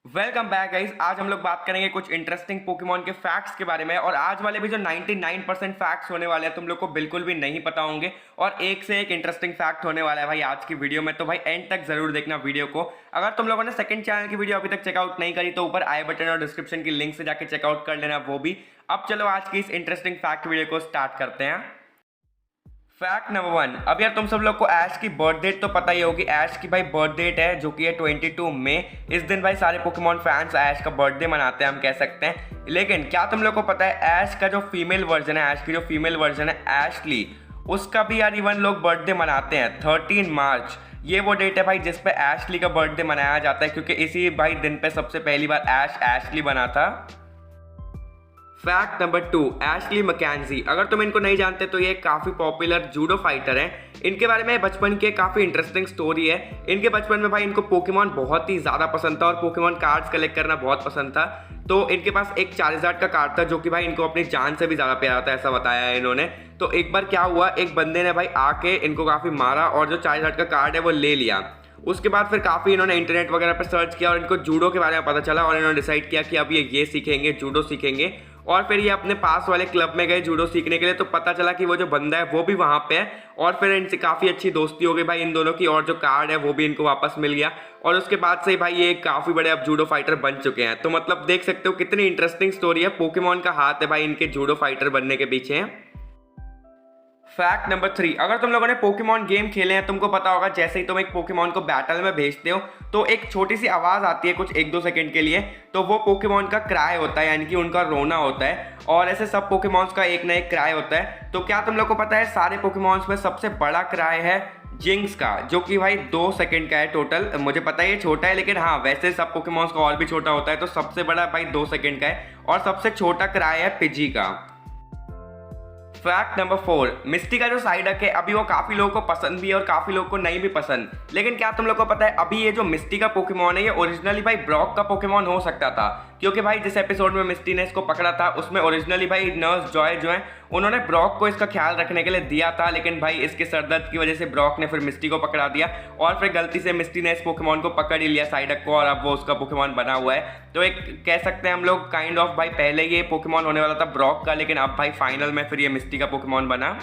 Welcome back guys. आज हम लोग बात करेंगे कुछ इंटरेस्टिंग पोकेमॉन के फैक्ट्स के बारे में। और आज वाले भी जो 99% फैक्ट्स होने वाले हैं तुम लोग को बिल्कुल भी नहीं पता होंगे और एक से एक इंटरेस्टिंग फैक्ट होने वाला है भाई आज की वीडियो में। तो भाई एंड तक जरूर देखना वीडियो को। अगर तुम लोगों ने सेकंड चैनल की वीडियो अभी तक चेकआउट नहीं करी तो ऊपर आई बटन और डिस्क्रिप्शन की लिंक से जाके चेकआउट कर लेना वो भी। अब चलो आज की इस इंटरेस्टिंग फैक्ट वीडियो को स्टार्ट करते हैं। Fact number 1। अब यार तुम सब लोग को ऐश की बर्थ डेट तो पता ही होगी। ऐश की भाई बर्थ डेट है जो कि है 22 मई। इस दिन भाई सारे पोकेमॉन फैंस ऐश का बर्थडे मनाते हैं हम कह सकते हैं। लेकिन क्या तुम लोग को पता है ऐश का जो फीमेल वर्जन है, ऐश की जो फीमेल वर्जन है एशली, उसका भी यार इवन लोग बर्थडे मनाते हैं 13 मार्च। ये वो डेट है भाई जिस पे एशली का बर्थडे मनाया जाता है क्योंकि इसी भाई दिन पे सबसे पहली बार एशली बना था। Fact number 2। Ashley McKenzie. अगर तुम इनको नहीं जानते तो ये काफ़ी पॉपुलर जूडो फाइटर हैं। इनके बारे में बचपन के काफ़ी इंटरेस्टिंग स्टोरी है। इनके बचपन में भाई इनको पोकेमॉन बहुत ही ज़्यादा पसंद था और पोकेमॉन कार्ड्स कलेक्ट करना बहुत पसंद था। तो इनके पास एक चार्जर्ड का कार्ड था जो कि भाई इनको अपनी जान से भी ज़्यादा प्यारा था, ऐसा बताया है इन्होंने। तो एक बार क्या हुआ, एक बंदे ने भाई आके इनको काफ़ी मारा और जो चार्जर्ड का कार्ड है वो ले लिया। उसके बाद फिर काफ़ी इन्होंने इंटरनेट वगैरह पर सर्च किया और इनको जूडो के बारे में पता चला और इन्होंने डिसाइड किया कि अब ये सीखेंगे, जूडो सीखेंगे। और फिर ये अपने पास वाले क्लब में गए जूडो सीखने के लिए। तो पता चला कि वो जो बंदा है वो भी वहाँ पे है और फिर इनसे काफ़ी अच्छी दोस्ती हो गई भाई इन दोनों की और जो कार्ड है वो भी इनको वापस मिल गया। और उसके बाद से भाई ये काफ़ी बड़े अब जूडो फाइटर बन चुके हैं। तो मतलब देख सकते हो कितनी इंटरेस्टिंग स्टोरी है। पोकेमॉन का हाथ है भाई इनके जूडो फाइटर बनने के पीछे। Fact number 3। अगर तुम लोगों ने पोकेमॉन गेम खेले हैं तुमको पता होगा जैसे ही तुम एक पोकेमॉन को बैटल में भेजते हो तो एक छोटी सी आवाज़ आती है कुछ 1-2 सेकंड के लिए। तो वो पोकेमॉन का क्राई होता है, यानी कि उनका रोना होता है। और ऐसे सब पोकेमॉन्स का एक ना एक क्राई होता है। तो क्या तुम लोग को पता है सारे पोकेमॉन्स में सबसे बड़ा क्राई है जिंक्स का, जो कि भाई 2 सेकंड का है टोटल। मुझे पता है ये छोटा है लेकिन हाँ वैसे सब पोकेमॉन्स का और भी छोटा होता है। तो सबसे बड़ा भाई 2 सेकंड का है और सबसे छोटा क्राई है पिजी का। Fact number 4। मिस्टी का जो साइडक है अभी वो काफ़ी लोगों को पसंद भी है और काफ़ी लोगों को नहीं भी पसंद। लेकिन क्या तुम लोग को पता है अभी ये जो मिस्टी का पोकेमॉन है ये ओरिजिनली भाई ब्रॉक का पोकेमॉन हो सकता था। क्योंकि भाई जिस एपिसोड में मिस्टी ने इसको पकड़ा था उसमें ओरिजिनली भाई नर्स जॉय जो है उन्होंने ब्रॉक को इसका ख्याल रखने के लिए दिया था। लेकिन भाई इसके सरदर्द की वजह से ब्रॉक ने फिर मिस्टी को पकड़ा दिया और फिर गलती से मिस्टी ने इस पोकेमॉन को पकड़ ही लिया साइडक को और अब वो उसका पोकेमॉन बना हुआ है। तो एक कह सकते हैं हम लोग काइंड ऑफ भाई पहले ये पोकेमॉन होने वाला था ब्रॉक का, लेकिन अब भाई फाइनल में फिर ये मिस्टी का पोकेमॉन बना।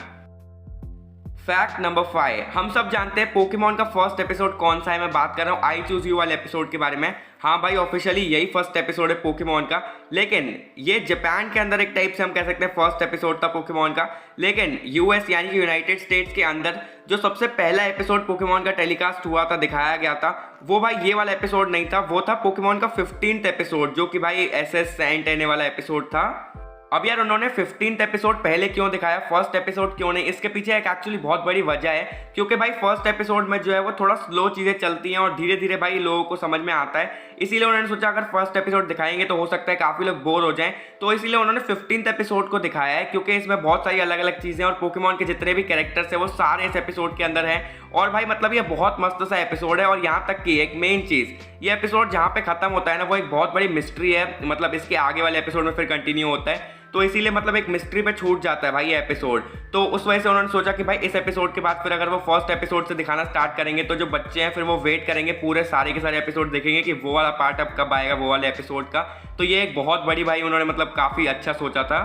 Fact number 5। हम सब जानते हैं पोकेमॉन का फर्स्ट एपिसोड कौन सा है। मैं बात कर रहा हूँ आई चूज यू वाले एपिसोड के बारे में। हाँ भाई ऑफिशियली यही फर्स्ट एपिसोड है पोकेमॉन का। लेकिन ये जापान के अंदर एक टाइप से हम कह सकते हैं फर्स्ट एपिसोड था पोकेमॉन का। लेकिन यूएस यानी कि यूनाइटेड स्टेट्स के अंदर जो सबसे पहला एपिसोड पोकेमॉन का टेलीकास्ट हुआ था, दिखाया गया था, वो भाई ये वाला एपिसोड नहीं था। वो था पोकेमॉन का 15th एपिसोड जो कि भाई SS सेंट एने वाला एपिसोड था। अब यार उन्होंने 15th एपिसोड पहले क्यों दिखाया, फर्स्ट एपिसोड क्यों नहीं, इसके पीछे एक एक्चुअली बहुत बड़ी वजह है। क्योंकि भाई फर्स्ट एपिसोड में जो है वो थोड़ा स्लो चीज़ें चलती हैं और धीरे धीरे भाई लोगों को समझ में आता है। इसीलिए उन्होंने सोचा अगर फर्स्ट एपिसोड दिखाएंगे तो हो सकता है काफ़ी लोग बोर हो जाएं। तो इसीलिए उन्होंने 15th एपिसोड को दिखाया है क्योंकि इसमें बहुत सारी अलग अलग चीज़ें और पोकेमॉन के जितने भी कैरेक्टर्स हैं वो सारे इस एपिसोड के अंदर हैं। और भाई मतलब ये बहुत मस्त सा एपिसोड है। और यहाँ तक कि एक मेन चीज़, ये एपिसोड जहाँ पे खत्म होता है ना वो एक बहुत बड़ी मिस्ट्री है। मतलब इसके आगे वाले एपिसोड में फिर कंटिन्यू होता है तो इसीलिए मतलब एक मिस्ट्री पे छूट जाता है भाई ये एपिसोड। तो उस वजह से उन्होंने सोचा कि भाई इस एपिसोड के बाद फिर अगर वो फर्स्ट एपिसोड से दिखाना स्टार्ट करेंगे तो जो बच्चे हैं फिर वो वेट करेंगे, पूरे सारे के सारे एपिसोड देखेंगे कि वो वाला पार्ट अब कब आएगा वो वाले एपिसोड का। तो ये एक बहुत बड़ी भाई उन्होंने मतलब काफ़ी अच्छा सोचा था।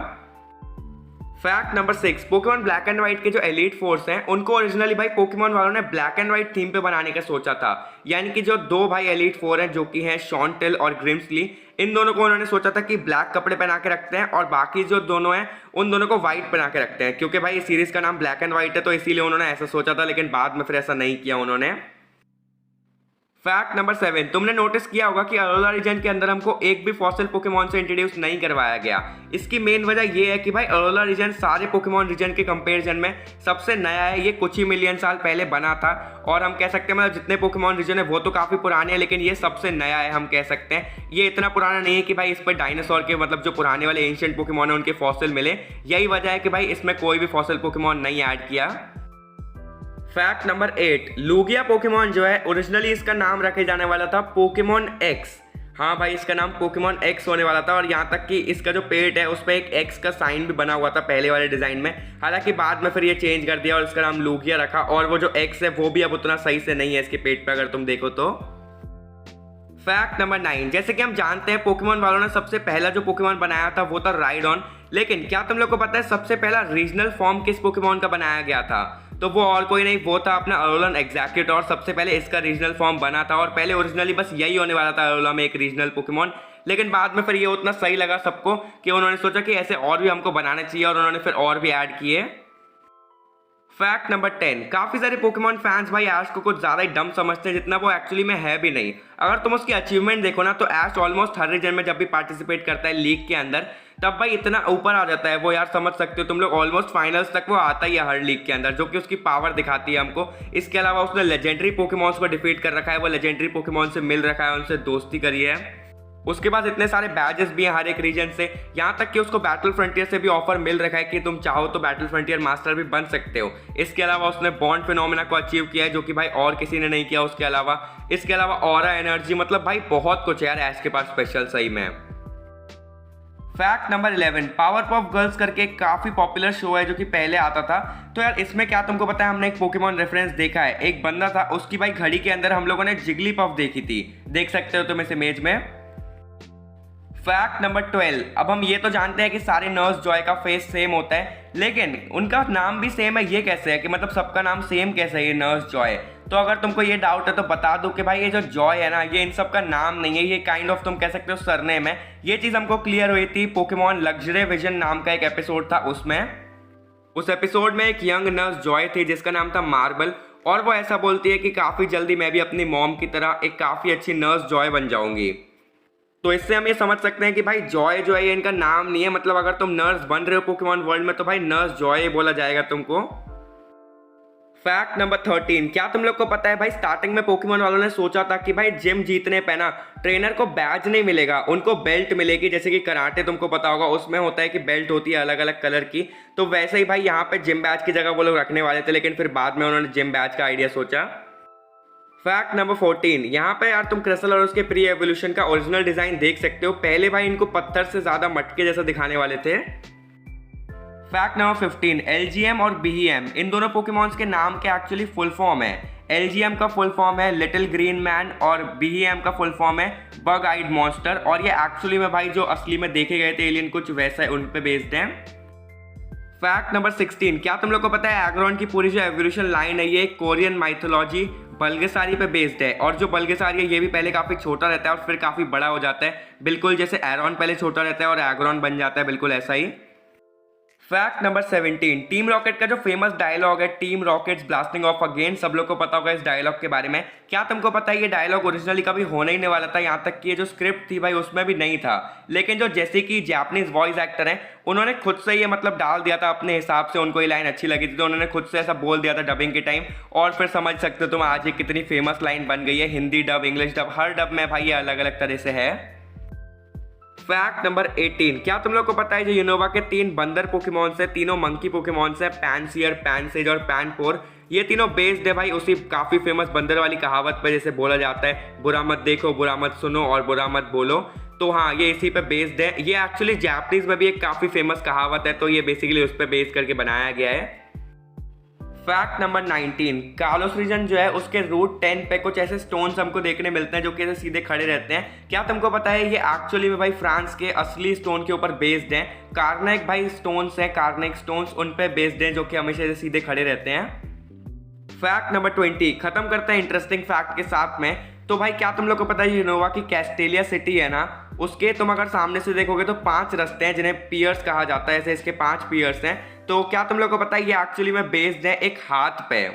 Fact number 6। Pokemon black and white के जो एलीट फोर्स हैं उनको ओरिजिनली भाई पोकेमॉन वालों ने ब्लैक एंड व्हाइट थीम पे बनाने का सोचा था। यानी कि जो 2 भाई एलीट फोर हैं जो कि हैं शॉन्टेल और ग्रिम्सली, इन दोनों को उन्होंने सोचा था कि ब्लैक कपड़े पहना के रखते हैं और बाकी जो दोनों हैं उन दोनों को व्हाइट पहना के रखते हैं। क्योंकि भाई इस सीरीज का नाम ब्लैक एंड व्हाइट है तो इसीलिए उन्होंने ऐसा सोचा था, लेकिन बाद में फिर ऐसा नहीं किया उन्होंने। Fact number 7। तुमने नोटिस किया होगा कि अरोला रीजन के अंदर हमको एक भी फॉसिल पोकेमॉन से इंट्रोड्यूस नहीं करवाया गया। इसकी मेन वजह यह है कि भाई अरोला रीजन सारे पोकेमॉन रीजन के कंपैरिजन में सबसे नया है। ये कुछ ही मिलियन साल पहले बना था और हम कह सकते हैं मतलब जितने पोकेमॉन रीजन है वो तो काफ़ी पुराने हैं लेकिन ये सबसे नया है। हम कह सकते हैं ये इतना पुराना नहीं है कि भाई इस पर डायनासोर के मतलब जो पुराने वाले एंशिएंट पोकेमॉन है उनके फॉसिल मिले। यही वजह है कि भाई इसमें कोई भी फॉसिल पोकेमॉन नहीं ऐड किया। Fact number 8। लूगिया पोकेमॉन जो है ओरिजिनली इसका नाम रखे जाने वाला था पोकेमॉन एक्स। हाँ भाई इसका नाम पोकेमॉन एक्स होने वाला था और यहाँ तक कि इसका जो पेट है उस पर एक एक्स का साइन भी बना हुआ था पहले वाले डिज़ाइन में। हालांकि बाद में फिर ये चेंज कर दिया और इसका नाम लूगिया रखा और वो जो एक्स है वो भी अब उतना सही से नहीं है इसके पेट पे अगर तुम देखो तो। फैक्ट नंबर 9, जैसे कि हम जानते हैं पोकेमॉन वालों ने सबसे पहला जो पोकेमॉन बनाया था वो था राइडॉन। लेकिन क्या तुम लोग को पता है सबसे पहला रीजनल फॉर्म किस पोकेमॉन का बनाया गया था? तो वो और कोई नहीं, वो था अपना अरोलन एग्जैक्यूटोर। सबसे पहले इसका रीजनल फॉर्म बना था और पहले ओरिजिनली बस यही होने वाला था अरोला में एक रीजनल पोकेमॉन। लेकिन बाद में फिर ये उतना सही लगा सबको कि उन्होंने सोचा कि ऐसे और भी हमको बनाने चाहिए और उन्होंने फिर और भी ऐड किए। फैक्ट नंबर 10, काफी सारे पोकेमॉन फैंस भाई ऐश को कुछ ज्यादा ही डम समझते हैं जितना वो एक्चुअली में है भी नहीं। अगर तुम उसकी अचीवमेंट देखो ना तो ऐश ऑलमोस्ट हर रीजन में जब भी पार्टिसिपेट करता है लीग के अंदर तब भाई इतना ऊपर आ जाता है वो, यार समझ सकते हो तुम लोग, ऑलमोस्ट फाइनल्स तक वो आता ही है हर लीग के अंदर, जो कि उसकी पावर दिखाती है हमको। इसके अलावा उसने लेजेंडरी पोकेमॉन्स को डिफीट कर रखा है, वो लेजेंडरी पोकेमॉन से मिल रखा है, उनसे दोस्ती करी है। उसके पास इतने सारे बैजेस भी हैं हर एक रीजन से, यहाँ तक कि उसको बैटल फ्रंटियर से भी ऑफर मिल रखा है कि तुम चाहो तो बैटल फ्रंटियर मास्टर भी बन सकते हो। इसके अलावा उसने बॉन्ड फिनोमेना को अचीव किया है जो कि भाई और किसी ने नहीं किया उसके अलावा। इसके अलावा ऑरा एनर्जी, मतलब भाई बहुत कुछ है यार ऐश के पास स्पेशल सही में। फैक्ट नंबर 11, पावरपफ गर्ल्स करके एक काफी पॉपुलर शो है जो कि पहले आता था। तो यार इसमें क्या तुमको पता है, हमने एक पोकेमॉन रेफरेंस देखा है। एक बंदा था उसकी भाई घड़ी के अंदर हम लोगों ने जिगलीपफ देखी थी, देख सकते हो तुम इस इमेज में। फैक्ट नंबर 12, अब हम ये तो जानते हैं कि सारे नर्स जॉय का फेस सेम होता है, लेकिन उनका नाम भी सेम है। ये कैसे है कि मतलब सबका नाम सेम कैसे है ये नर्स जॉय? तो अगर तुमको ये डाउट है तो बता दूं कि भाई ये जो जॉय है ना ये इन सब का नाम नहीं है, ये काइंड ऑफ तुम कह सकते हो सरनेम है। ये चीज़ हमको क्लियर हुई थी पोकेमॉन लग्जरी विजन नाम का एक एपिसोड था उसमें। उस एपिसोड में एक यंग नर्स जॉय थी जिसका नाम था मार्बल, और वो ऐसा बोलती है कि काफ़ी जल्दी मैं भी अपनी मॉम की तरह एक काफ़ी अच्छी नर्स जॉय बन जाऊंगी। तो इससे हम ये समझ सकते हैं कि भाई जॉय जो है ये इनका नाम नहीं है, मतलब अगर तुम नर्स बन रहे हो पोकेमॉन वर्ल्ड में तो भाई नर्स जॉय बोला जाएगा तुमको। फैक्ट नंबर 13, क्या तुम लोग को पता है भाई स्टार्टिंग में पोकेमॉन वालों ने सोचा था कि भाई जिम जीतने पे ना ट्रेनर को बैज नहीं मिलेगा, उनको बेल्ट मिलेगी। जैसे कि कराटे तुमको पता होगा उसमें होता है कि बेल्ट होती है अलग अलग कलर की, तो वैसे ही भाई यहाँ पे जिम बैज की जगह वो लोग रखने वाले थे, लेकिन फिर बाद में उन्होंने जिम बैज का आइडिया सोचा। फैक्ट नंबर 14, यहाँ पे यार तुम क्रिस्टल और उसके प्री एवोल्यूशन का ओरिजिनल डिजाइन देख सकते हो। पहले भाई इनको पत्थर से ज्यादा मटके जैसा दिखाने वाले थे। फैक्ट नंबर 15, LGM और BEM इन दोनों पोकेमॉन्स के नाम के एक्चुअली फुल फॉर्म है। LGM का फुल फॉर्म है लिटिल ग्रीन मैन और BEM का फुल फॉर्म है बग आइड मॉन्स्टर, और ये एक्चुअली में भाई जो असली में देखे गए थे एलियन कुछ वैसा है, उन पे बेस्ड है। फैक्ट नंबर 16, क्या तुम लोग को पता है एग्रॉन की पूरी जो एवोल्यूशन लाइन है ये कोरियन माइथोलॉजी बल्गेसारी पे बेस्ड है, और जो बल्गेसारी है ये भी पहले काफी छोटा रहता है और फिर काफी बड़ा हो जाता है, बिल्कुल जैसे एरॉन पहले छोटा रहता है और एग्रॉन बन जाता है, बिल्कुल ऐसा ही। फैक्ट नंबर 17, टीम रॉकेट का जो फेमस डायलॉग है team rockets blasting of again, सब लोग को पता होगा इस डायलॉग के बारे में। क्या तुमको पता है ये डायलॉग ओरिजिनली कभी होने ही नहीं वाला था, यहाँ तक कि ये जो स्क्रिप्ट थी भाई उसमें भी नहीं था, लेकिन जो जैसे कि जापानीज वॉइस एक्टर हैं उन्होंने खुद से ये मतलब डाल दिया था अपने हिसाब से, उनको ये लाइन अच्छी लगी थी तो उन्होंने खुद से ऐसा बोल दिया था डबिंग के टाइम, और फिर समझ सकते हो तुम आज ये कितनी फेमस लाइन बन गई है। हिंदी डब, इंग्लिश डब, हर डब में भाई ये अलग अलग तरह से है। फैक्ट नंबर 18, क्या तुम लोग को पता है जो यूनोवा के 3 बंदर पोकेमॉन से, तीनों मंकी पोकेमॉन से, पैनसियर, पैनसेज और पैनपोर, ये तीनों बेस्ड है भाई उसी काफी फेमस बंदर वाली कहावत पे, जैसे बोला जाता है बुरा मत देखो, बुरा मत सुनो और बुरा मत बोलो। तो हाँ ये इसी पे बेस्ड है। ये एक्चुअली जापानीज में भी एक काफी फेमस कहावत है, तो ये बेसिकली उस पर बेस्ड करके बनाया गया है। फैक्ट नंबर 19, कालोस रीजन जो है उसके रूट 10 पे कुछ ऐसे स्टोन्स हमको देखने मिलते हैं जो कि ऐसे सीधे खड़े रहते हैं। क्या तुमको पता है ये एक्चुअली में भाई फ्रांस के असली स्टोन के ऊपर बेस्ड हैं। कार्नेक भाई स्टोन्स हैं, कार्नेक स्टोन्स उन पे बेस्ड हैं जो कि हमेशा ऐसे सीधे खड़े रहते हैं। फैक्ट नंबर 20, खत्म करते हैं इंटरेस्टिंग फैक्ट के साथ में। तो भाई क्या तुम लोग को पता है यूनोवा की कैस्टेलिया सिटी है ना, उसके तुम अगर सामने से देखोगे तो 5 रास्ते हैं जिन्हें पियर्स कहा जाता है, ऐसे इसके 5 पियर्स हैं। तो क्या तुम लोग को पता है ये एक्चुअली में बेस्ड है एक हाथ पे,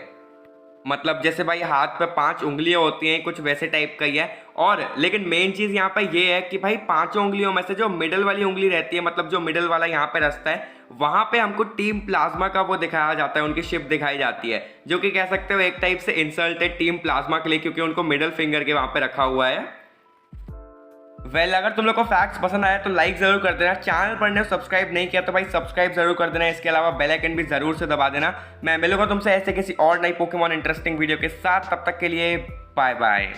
मतलब जैसे भाई हाथ पे 5 उंगलियां होती हैं कुछ वैसे टाइप का ही है। और लेकिन मेन चीज यहाँ पे ये है कि भाई 5 उंगलियों में से जो मिडल वाली उंगली रहती है, मतलब जो मिडल वाला यहाँ पे रास्ता है, वहां पे हमको टीम प्लाज्मा का वो दिखाया जाता है, उनकी शिप दिखाई जाती है, जो कि कह सकते हो एक टाइप से इंसल्ट है टीम प्लाज्मा के लिए, क्योंकि उनको मिडल फिंगर के वहां पे रखा हुआ है। अगर तुम लोग को फैक्ट्स पसंद आया तो लाइक जरूर कर देना, चैनल पर ने सब्सक्राइब नहीं किया तो भाई सब्सक्राइब जरूर कर देना, इसके अलावा बेल आइकन भी जरूर से दबा देना। मैं मिलूंगा तुमसे ऐसे किसी और नई पोकेमॉन इंटरेस्टिंग वीडियो के साथ, तब तक के लिए बाय बाय।